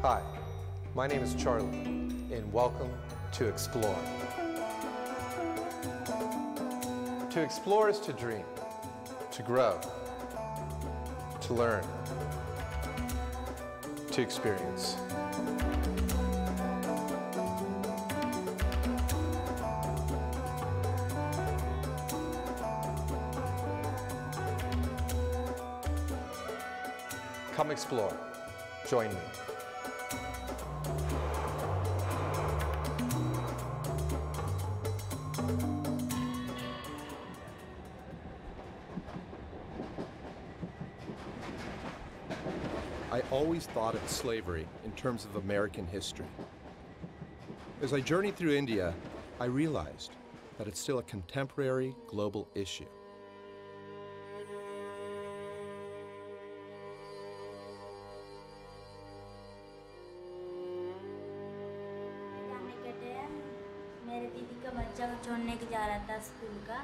Hi, my name is Charlie, and welcome to Explore. To explore is to dream, to grow, to learn, to experience. Come explore. Join me. I always thought of slavery in terms of American history. As I journeyed through India, I realized that it's still a contemporary global issue. मेरे दीदी का बच्चा को छोड़ने के जा रहा था स्कूल का,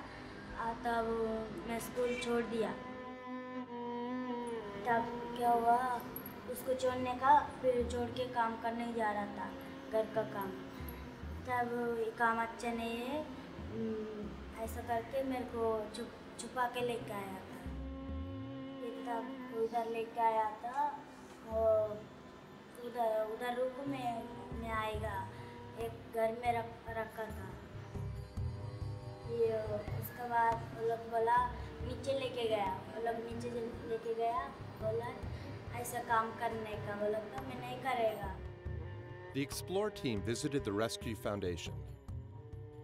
तब मैं स्कूल छोड़ दिया। तब क्या हुआ, उसको छोड़ने का, फिर छोड़ के काम करने जा रहा था, घर का काम। तब काम अच्छा नहीं है, ऐसा करके मेरे को छुपा के लेके आया था। फिर तब उधर लेके आया था, और उधर रूम में आएगा, एक घर में रखा था। ये उसके बाद वो लोग बोला नीचे लेके गया, वो लोग नीचे लेके गया, बोला ऐसा काम करने का, बोला तो मैं नहीं करेगा। The Explore team visited the Rescue Foundation,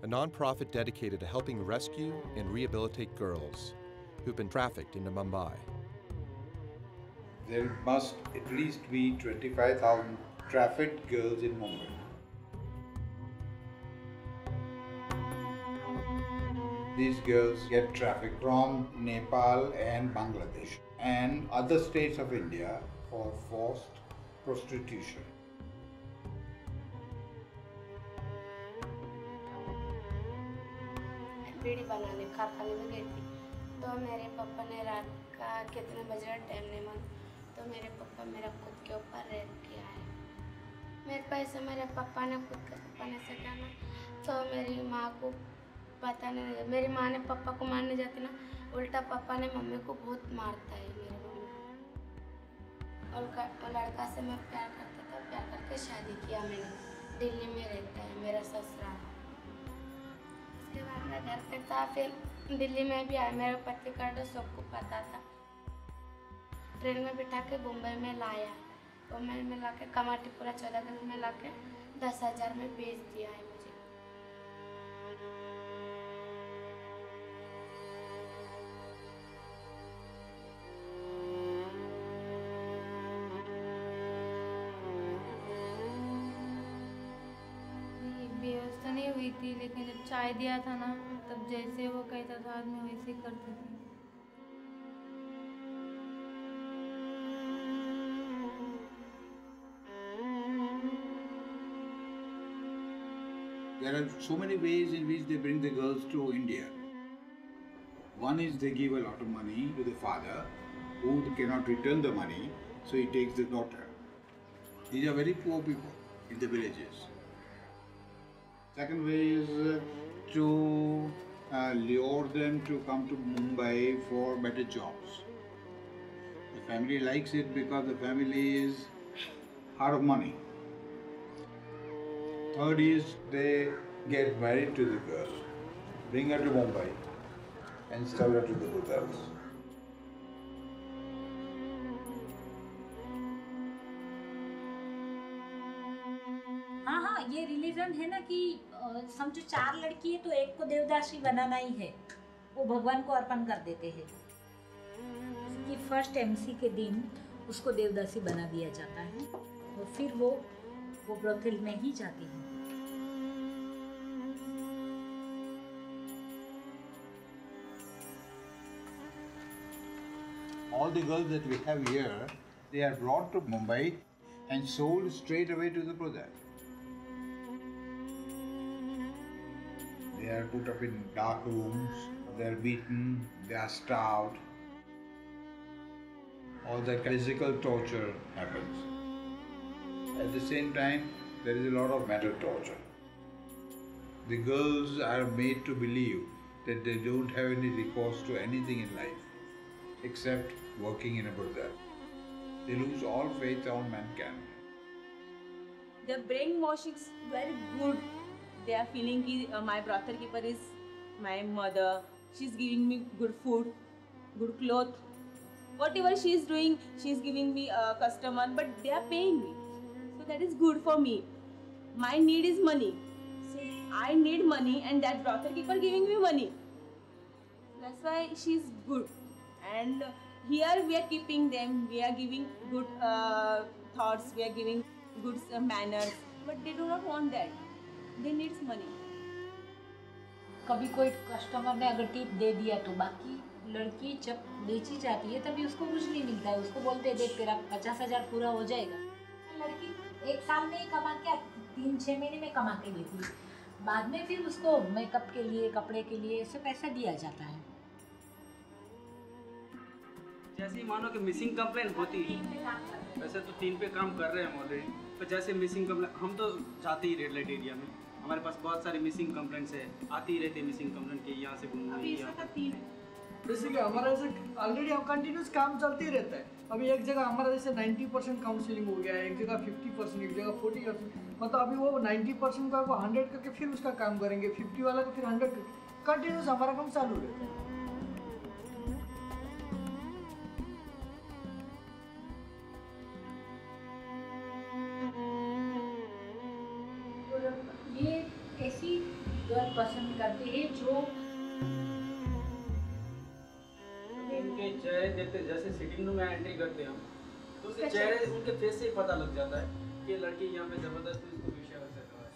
a nonprofit dedicated to helping rescue and rehabilitate girls who've been trafficked into Mumbai. There must at least be 25,000 trafficked girls in Mumbai. These girls get trafficked from Nepal and Bangladesh and other states of India for forced prostitution. बीड़ी बनाने कारखाने में गई थी, तो मेरे पापा ने रात का कितने बजे टाइम नहीं मालूम, तो मेरे पापा मेरा खुद के ऊपर रेप किया है। मेरे पैसे मेरे पापा ने खुद के सपने से डाला, तो मेरी माँ को पता नहीं, मेरी माँ ने पापा को मारने जाती ना, उल्टा पापा ने मम्मी को बहुत मारता है मेरे मम्मी। और लड़का से मैं प्यार करता था, प्यार करके शादी किया मैंने। दिल्ली में रहता है मेरा ससुराल। उसके बाद मैं घर पे था, फिर दिल्ली में भी आया, मेरे पति का एड्रेस सबको पता था। ट्रेन में बिठा के मुंबई में लाया, मुंबई में ला के कमाटीपुरा 14 दिन में ला के 10,000 में बेच दिया है मुझे। व्यवस्था नहीं हुई थी, लेकिन जब चाय दिया था ना, तब जैसे वो कहता था आदमी वैसे करती थी। There are so many ways in which they bring the girls to India. One is they give a lot of money to the father, who cannot return the money, so he takes the daughter. These are very poor people in the villages. Second way is to lure them to come to Mumbai for better jobs. The family likes it because the family is out of money. Third is they get married to the girl, bring her to Mumbai and sell her to the hotels. हाँ, ये religion है ना कि समझो 4 लड़की है तो एक को देवदासी बनाना ही है, वो भगवान को अर्पण कर देते हैं। कि फर्स्ट एमसी के दिन उसको देवदासी बना दिया जाता है और फिर वो ब्रोथल में ही जाती है। All the girls that we have here, they are brought to Mumbai and sold straight away to the brothel. They are put up in dark rooms, they are beaten, they are starved. All that physical torture happens. At the same time, there is a lot of mental torture. The girls are made to believe that they don't have any recourse to anything in life except working in a burdar. They lose all faith on mankind. The brainwashing is very good. They are feeling that my brother keeper is my mother. She's giving me good food, good clothes. Whatever she is doing, she is giving me a customer, but they are paying me. So that is good for me. My need is money. So I need money, and that brother keeper giving me money. That's why she's good. And here we are keeping them. We are giving good thoughts. We are giving good manners. But they do not want that. They need money. कभी कोई customer ने अगर tip दे दिया तो बाकी लड़की जब बेची जाती है तभी उसको कुछ नहीं मिलता है। उसको बोलते हैं देख तेरा 50,000 पूरा हो जाएगा। लड़की एक साल में ही कमा के 3-6 महीने में कमा के देती है। बाद में फिर उसको मेकअप के लिए, कपड़े के लिए ऐसे पैसा दिया जाता है। जैसे मानो कि मिसिंग कंप्लेंट होती है, वैसे तो 3 पे काम कर रहे हैं हम ऑलरेडी, पर जैसे मिसिंग कंप्लेंट हम तो जाते ही रेड लाइट एरिया में, हमारे पास बहुत सारे मिसिंग कंप्लेंट्स है, आती ही रहती है मिसिंग कंप्लेंट के यहाँ से घूम रही है। जैसे कि हमारा ऐसे ऑलरेडी हम कंटिन्यूस काम चलते ही रहता है। अभी एक जगह हमारा जैसे 90% काउंसलिंग हो गया है, एक जगह 50%, एक जगह 40%, मतलब अभी वो 90% का वो 100 करके फिर उसका काम करेंगे, 50 वाला का फिर 100 करके, कंटिन्यूस हमारा काम चालू रहता है। ये ऐसी गर्ल पसंद करते हैं जो उनके चेहरे देखते, जैसे सिटिंग रूम में एंट्री करते हैं हम, तो उसके चेहरे, उनके फेस से ही पता लग जाता है कि लड़की यहाँ पे जबरदस्ती उसको विषय कर सकता है।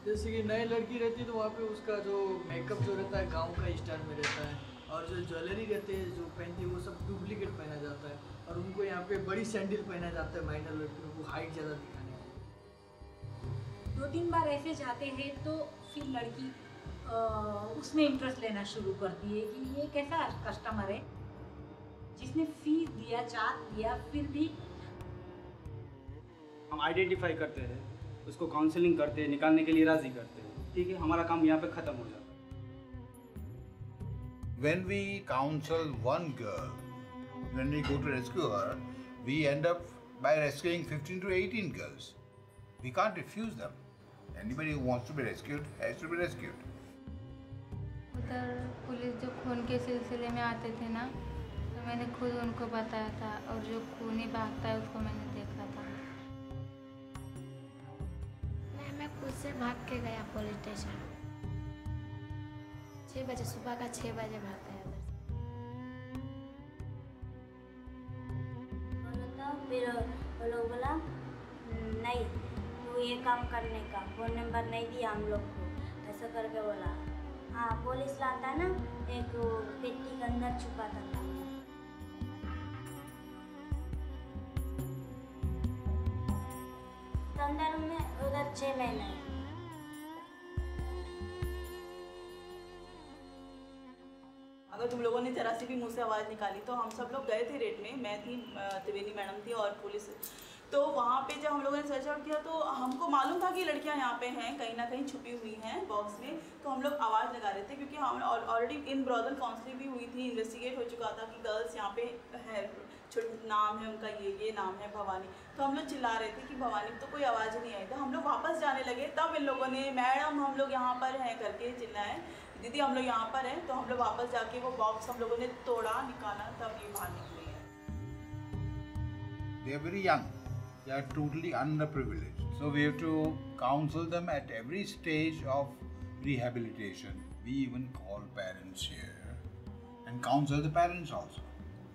जैसे कि नई लड़की रहती है तो वहाँ पे उसका जो मेकअप जो रहता है गांव का स्टाइल में रहता है, और जो ज्वेलरी रहते हैं जो पहनती है वो सब डुप्लीकेट पहना जाता है, और उनको यहाँ पे बड़ी सैंडल पहना जाता है माइनर लड़कियों को हाइट ज़्यादा दिखाने के लिए। 2-3 बार ऐसे जाते हैं तो फिर लड़की उसमें इंटरेस्ट लेना शुरू करती है कि ये कैसा कस्टमर है जिसने फीस दिया, चार्ज दिया, फिर भी हम आइडेंटिफाई करते हैं, उसको काउंसलिंग करते हैं, निकालने के लिए राजी करते हैं, ठीक है, हमारा काम यहाँ पे ख़त्म हो जाता है। When we counsel one girl, when we go to rescue her, we end up by rescuing 15 to 18 girls. We can't refuse them. Anybody who wants to be rescued has to be rescued. उधर police जो खून के सिलसिले में आते थे ना, तो मैंने खुद उनको बताया था, और जो खूनी भागता है उसको मैंने देखा था। मैं खुद से भाग के गया पुलिस स्टेशन। 6 बजे, सुबह का 6 बजे भागता है उधर से। फिर वो लोग बोला नहीं तू ये काम करने का फ़ोन नंबर नहीं दिया हम लोग को, ऐसा करके बोला। हाँ, पुलिस लाता ना, एक पेटी के अंदर छुपाता था। अंदर में उधर 6 महीने। अगर तुम लोगों ने जरा सी भी मुँह से आवाज़ निकाली तो हम सब लोग गए थे रेड में, मैं थी, त्रिवेणी मैडम थी और पुलिस। तो वहाँ पे जब हम लोगों ने सर्च आउट किया तो हमको मालूम था कि लड़कियाँ यहाँ पे हैं, कहीं ना कहीं छुपी हुई हैं बॉक्स में। तो हम लोग आवाज़ लगा रहे थे क्योंकि हम ऑलरेडी इन ब्रॉदर काउंसलिंग भी हुई थी, इन्वेस्टिगेट हो चुका था कि गर्ल्स यहाँ पे है, नाम है उनका ये नाम है भवानी। तो हम लोग चिल्ला रहे थे कि भवानी, तो कोई आवाज़ नहीं आई। तो हम लोग वापस जाने लगे, तब इन लोगों ने मैडम हम लोग यहाँ पर हैं करके चिल्लाए, दीदी हम लोग यहाँ पर हैं। तो हम लोग वापस जाके वो बॉक्स हम लोगों ने तोड़ा, निकाला, तब ये बाहर निकली है। They are very young. They are totally underprivileged. So we have to counsel them at every stage of rehabilitation. We even call parents here and counsel the parents also,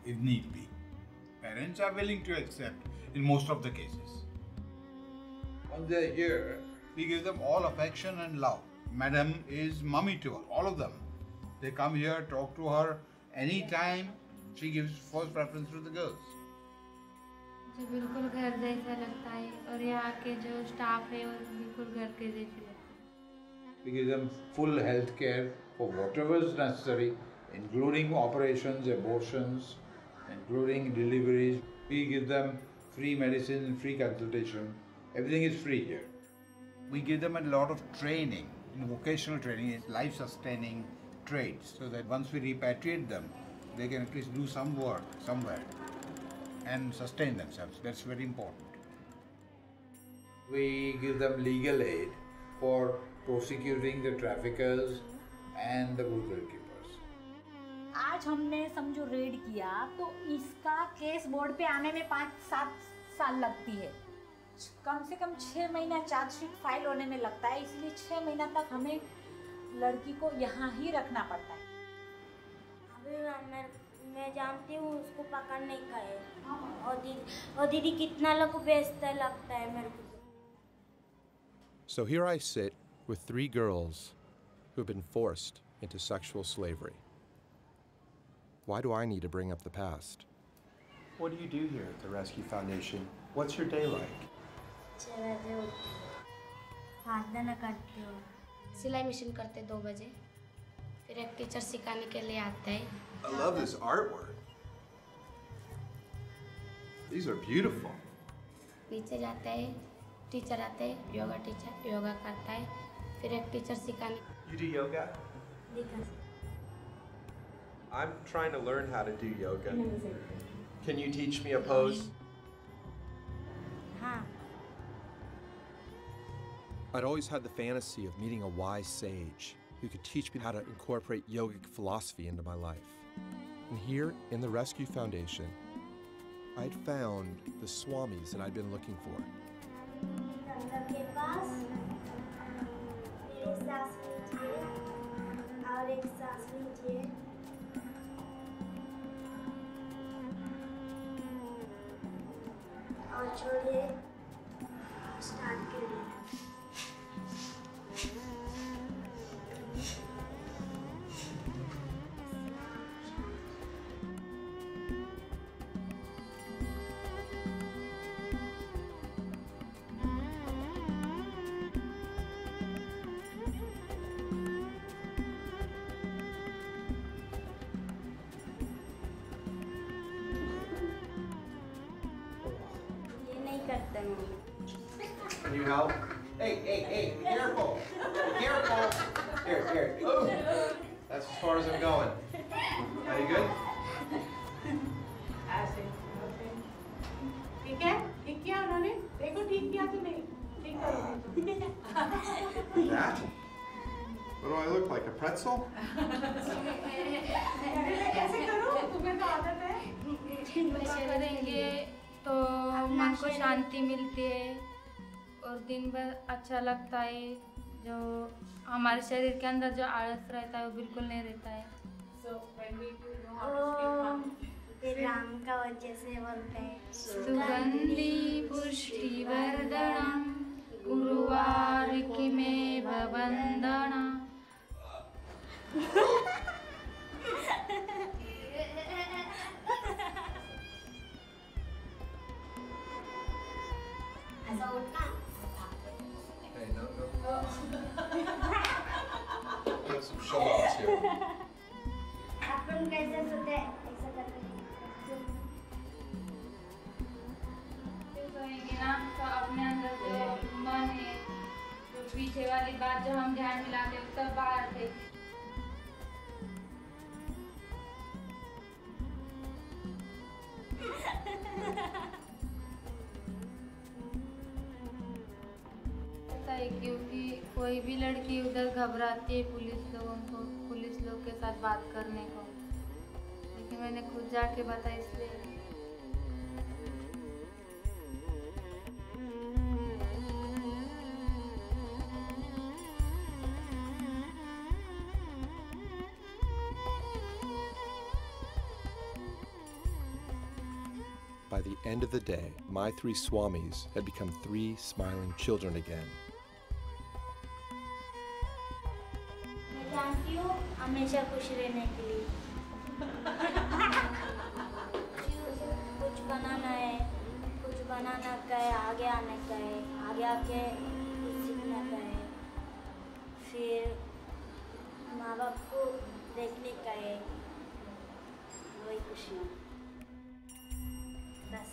if need be. Parents are willing to accept in most of the cases. Once they are here, we give them all affection and love. Madam is mummy to all of them. They come here, talk to her anytime. She gives first preference to the girls. जो बिल्कुल घर जैसा लगता है, और यहाँ के जो स्टाफ है वो बिल्कुल घर के जैसे लगता है। We give them full health care for whatever is necessary, including operations, abortions, including deliveries. We give them free medicine and free consultation Everything is free here. We give them a lot of training, vocational training, life-sustaining trades, so that once we repatriate them, they can at least do some work somewhere and sustain themselves. That's very important. We give them legal aid for prosecuting the traffickers and the brothel keepers. आज हमने समझो red किया तो इसका case board पे आने में 5-7 साल लगती है, कम से कम 6 महीना चार्जशीट फाइल होने में लगता है, इसलिए 6 महीना तक हमें लड़की को यहाँ ही रखना पड़ता है। अभी मैं जानती हूँ उसको पकड़ने का है, और दीदी कितना लोग बेचते लगता है मेरे को। So here I sit with 3 girls who have been forced into sexual slavery. Why do I need to bring up the past? What do you do here at the Rescue Foundation? What's your day like? सिलाई machine करते 2 बजे, फिर एक teacher सिखाने के लिए आता है। I love this artwork. These are beautiful. नीचे जाता है, टीचर आते हैं, योगा टीचर योगा करता है, फिर एक टीचर सिखाने। You do yoga? I'm trying to learn how to do yoga. Can you teach me a pose? हाँ। I'd always had the fantasy of meeting a wise sage who could teach me how to incorporate yogic philosophy into my life. And here in the Rescue Foundation, I'd found the swamis that I'd been looking for. के पास एक सांस लीजिए और एक सांस लीजिए, और छोड़िए, स्टार्ट करिए। Can you help? Hey, careful! Careful! Here. Ooh. That's as far as I'm going. Are you good? ठीक है? ठीक किया उन्होंने? देखो ठीक किया तो नहीं? ठीक करो। That? What do I look like, a pretzel? ऐसे करो, तुम्हें तो आदत है। ऐसे करेंगे तो मन को शांति मिलती है और दिन भर अच्छा लगता है, जो हमारे शरीर के अंदर जो आलस रहता है वो बिल्कुल नहीं रहता है। राम का वजह से बोलते हैं सुगंधि पुष्टिवर्धनम उर्वारुकमेव वंदना। Hey, no. We have some show-offs here. अपन कैसे सोते हैं? ऐसा करके सोएंगे ना तो अपने अंदर जो मन है, जो पीछे वाली बात जो हम ध्यान मिलाते हैं सब बाहर थे। क्योंकि कोई भी लड़की उधर घबराती है पुलिस लोग के साथ बात करने को, लेकिन मैंने खुद जाके बताया इसलिए। By the end of the day, my 3 swamis had become 3 smiling children again. मैं जानती हूँ हमेशा खुश रहने के लिए। कुछ बनाना का है, आगे आने का है, आगे आके कुछ सीखने का है, फिर माँ बाप को देखने का है, वही खुशियाँ बस।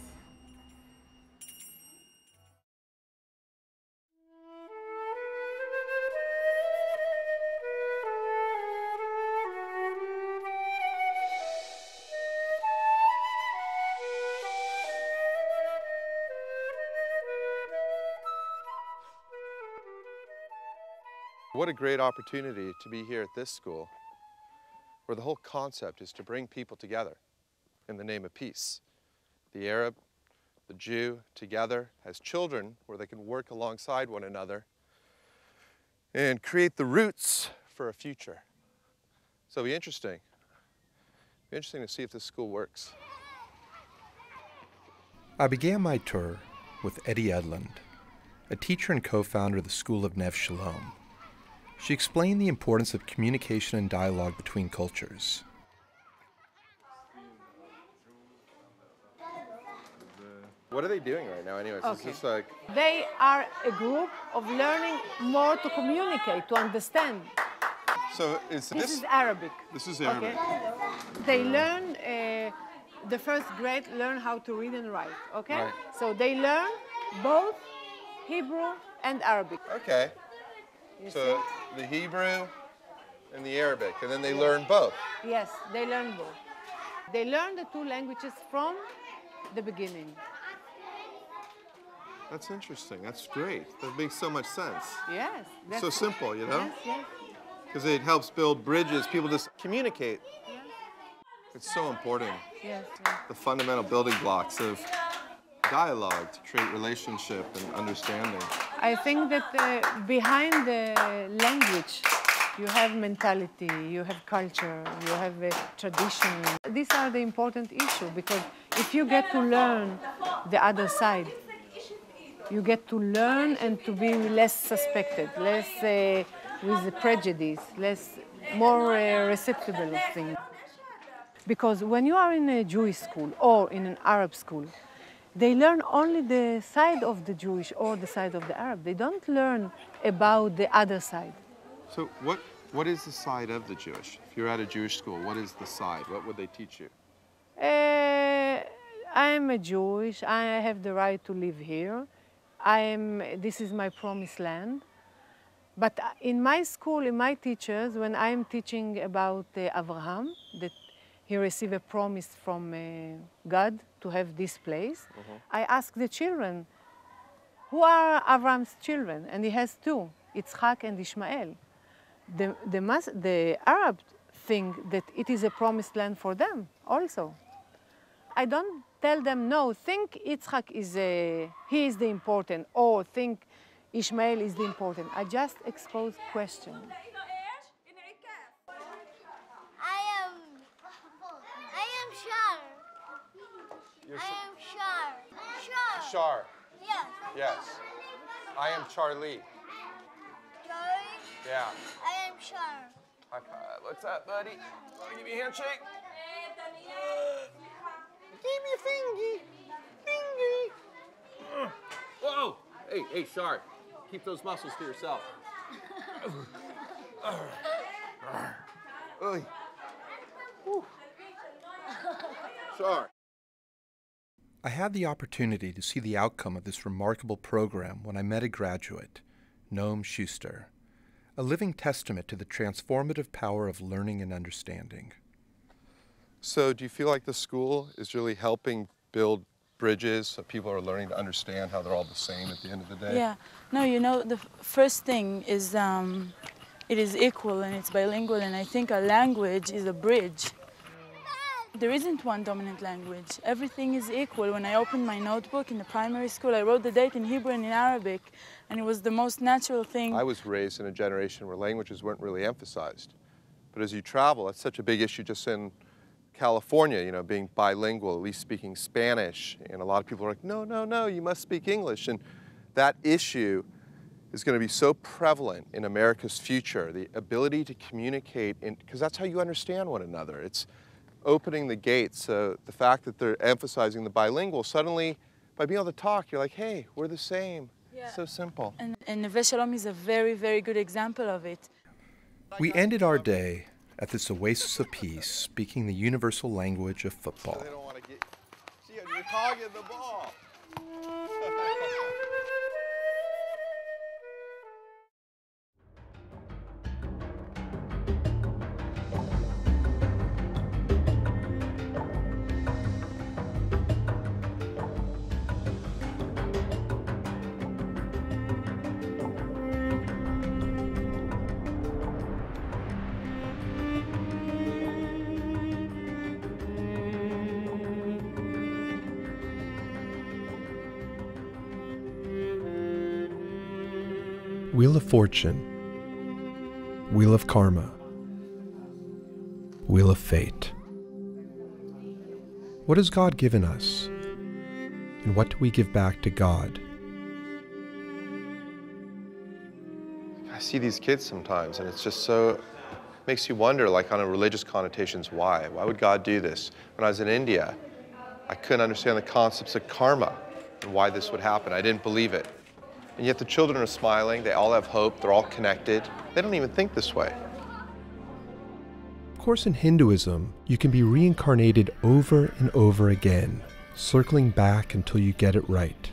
What a great opportunity to be here at this school, where the whole concept is to bring people together in the name of peace. The Arab, the Jew together as children, where they can work alongside one another and create the roots for a future. So it'll be interesting. Be interesting to see if this school works. I began my tour with Eddie Edlund, a teacher and co-founder of the School of Neve Shalom. She explained the importance of communication and dialogue between cultures. What are they doing right now anyways? Okay. It's just like... They are a group of learning more to communicate, to understand. So is This is Arabic. This is Arabic. Okay? They learn, the first grade learn how to read and write, okay? Right. So they learn both Hebrew and Arabic. Okay. You So the Hebrew and the Arabic, and then they learn both. Yes, they learn both. They learn the two languages from the beginning. That's interesting. That's great. That makes so much sense. Yes. It's so simple, you know? Yes, yes. Because it helps build bridges. People just communicate. It's so important. Yes, yes. The fundamental building blocks of dialogue to create relationship and understanding. I think that behind the language, you have mentality, you have culture, you have a tradition. These are the important issues because if you get to learn the other side, you get to learn and to be less suspected, less with prejudice, more receptive of things. Because when you are in a Jewish school or in an Arab school, they learn only the side of the Jewish or the side of the Arab. They don't learn about the other side. So what is the side of the Jewish? If you're at a Jewish school, what is the side? What would they teach you? I am a Jewish. I have the right to live here. This is my promised land. But in my school, in my teachers, when I am teaching about Abraham, that he received a promise from God to have this place, I ask the children, who are Abraham's children? And he has two, Yitzhak and Ishmael. The Arabs think that it is a promised land for them also. I don't tell them, no, think Yitzhak he is the important, or think Ishmael is the important. I just expose questions. I am Shar. I am Shar. Shar. Yes. Yes. I am Charlie. Charlie. Yeah. I am Shar. High five. What's up, buddy? Want to give me a handshake? Give me a fingy. Fingy. Whoa. Hey, Shar. Keep those muscles to yourself. Shar. I had the opportunity to see the outcome of this remarkable program when I met a graduate, Noam Schuster, a living testament to the transformative power of learning and understanding. So do you feel like the school is really helping build bridges so people are learning to understand how they're all the same at the end of the day? Yeah. No, you know, the first thing is it is equal and it's bilingual, and I think a language is a bridge. There isn't one dominant language. Everything is equal. When I opened my notebook in the primary school, I wrote the date in Hebrew and in Arabic, and it was the most natural thing. I was raised in a generation where languages weren't really emphasized. But as you travel, that's such a big issue just in California, you know, being bilingual, at least speaking Spanish. And a lot of people are like, no, you must speak English. And that issue is going to be so prevalent in America's future, the ability to communicate, because that's how you understand one another. It's opening the gates. The fact that they're emphasizing the bilingual, suddenly, by being able to talk, you're like, hey, we're the same. Yeah. So simple. And Neve Shalom is a very, very good example of it. We ended our day at this oasis of peace, speaking the universal language of football. They don't want to get, see, you're hogging the ball. Wheel of Fortune, Wheel of Karma, Wheel of Fate. What has God given us? And what do we give back to God? I see these kids sometimes, and it's just so, makes you wonder, like on a religious connotations, why? Why would God do this? When I was in India, I couldn't understand the concepts of karma and why this would happen. I didn't believe it. And yet the children are smiling, they all have hope, they're all connected. They don't even think this way. Of course, in Hinduism, you can be reincarnated over and over again, circling back until you get it right.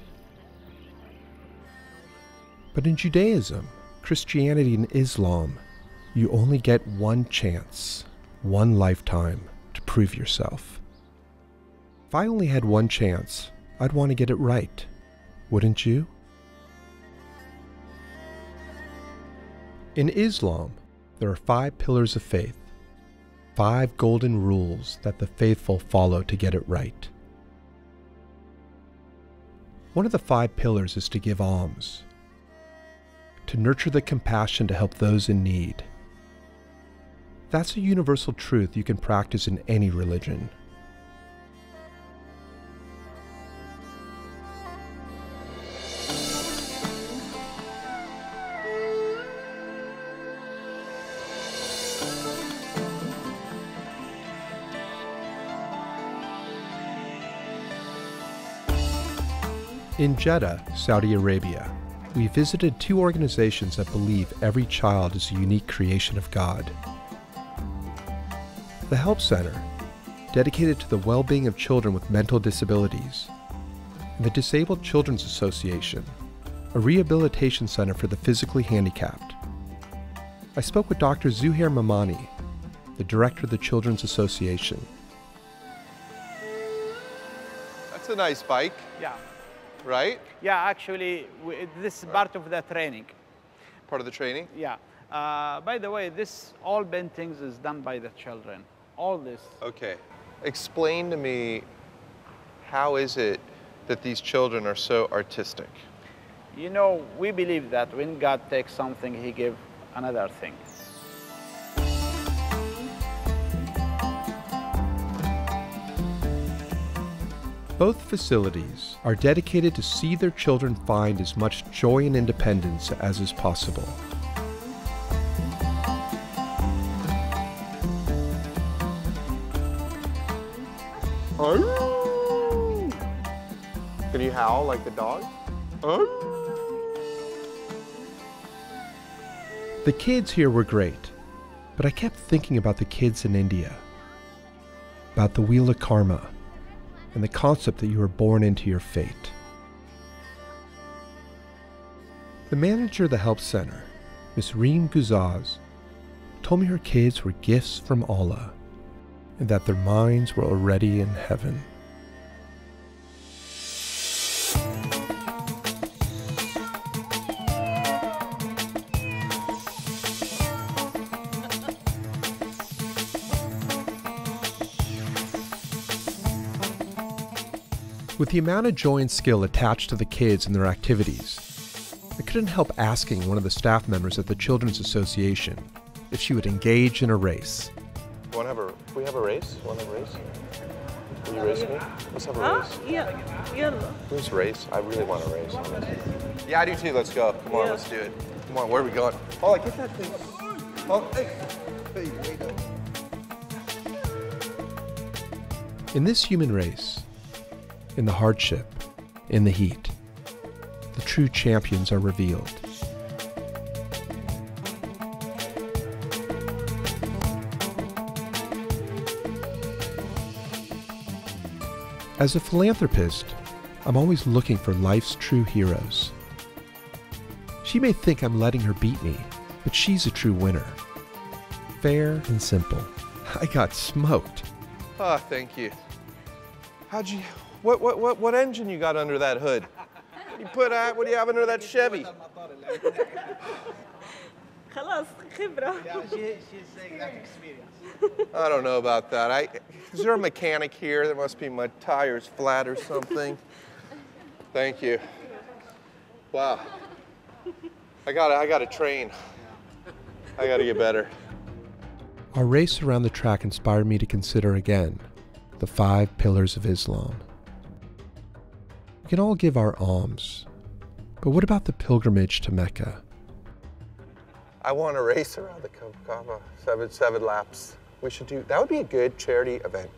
But in Judaism, Christianity, and Islam, you only get one chance, one lifetime to prove yourself. If I only had one chance, I'd want to get it right, wouldn't you? In Islam, there are 5 pillars of faith, 5 golden rules that the faithful follow to get it right. One of the 5 pillars is to give alms, to nurture the compassion to help those in need. That's a universal truth you can practice in any religion. In Jeddah, Saudi Arabia, we visited 2 organizations that believe every child is a unique creation of God. The Help Center, dedicated to the well-being of children with mental disabilities, and the Disabled Children's Association, a rehabilitation center for the physically handicapped. I spoke with Dr. Zuhair Mamani, the director of the Children's Association. That's a nice bike. Yeah. Right? Yeah, actually, this is part of the training. Part of the training? Yeah. By the way, this all paintings is done by the children. All this. Okay. Explain to me, how is it that these children are so artistic? You know, we believe that when God takes something, He gives another thing. Both facilities are dedicated to see their children find as much joy and independence as is possible. Can you howl like the dog? The kids here were great, but I kept thinking about the kids in India, about the wheel of karma, and the concept that you are born into your fate. The manager of the Help Center, Ms. Reem Guzaz, told me her kids were gifts from Allah and that their minds were already in heaven. With the amount of joy and skill attached to the kids and their activities, I couldn't help asking one of the staff members at the Children's Association if she would engage in a race. Can we have a race? Want to have a race? Will you race me? Let's have a race. Yeah. Let's race. I really want to race. Yeah, I do too. Let's go. Come on, let's do it. Come on, where are we going? Oh, get that thing. Oh, hey. Hey, wait up. In this human race, in the hardship, in the heat, the true champions are revealed. As a philanthropist, I'm always looking for life's true heroes. She may think I'm letting her beat me, but she's a true winner. Fair and simple. I got smoked. Ah, thank you. What engine you got under that hood? What do you have under that Chevy? خلاص خبرة. She's saying that experience. I don't know about that. Is there a mechanic here? There must be, my tire's flat or something. Thank you. Wow. I gotta train. I gotta get better. Our race around the track inspired me to consider again the 5 pillars of Islam. We can all give our alms, but what about the pilgrimage to Mecca? I want to race around the Kaaba, seven laps. We should do, that would be a good charity event.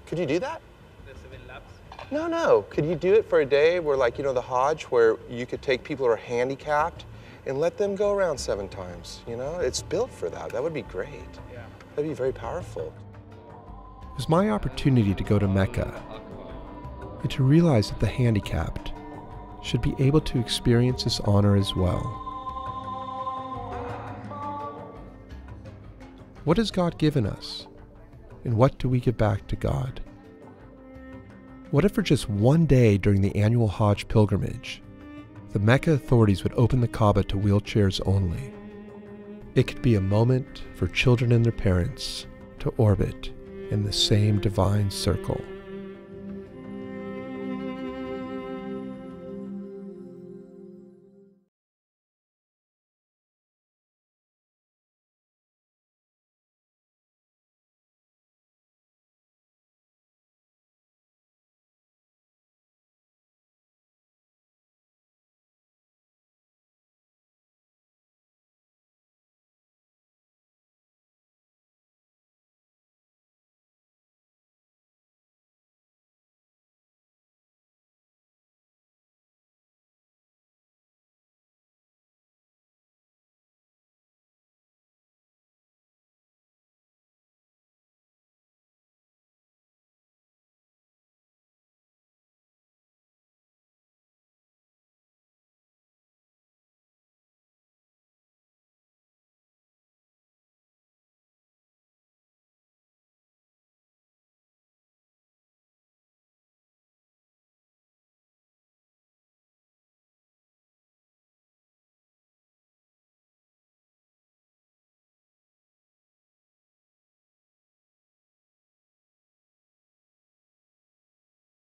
Could you do that? The 7 laps? No. Could you do it for a day where, like, you know, the Hajj, where you could take people who are handicapped and let them go around 7 times, you know? It's built for that. That would be great. Yeah. That'd be very powerful. It was my opportunity to go to Mecca and to realize that the handicapped should be able to experience this honor as well. What has God given us, and what do we give back to God? What if for just one day during the annual Hajj pilgrimage, the Mecca authorities would open the Kaaba to wheelchairs only? It could be a moment for children and their parents to orbit in the same divine circle.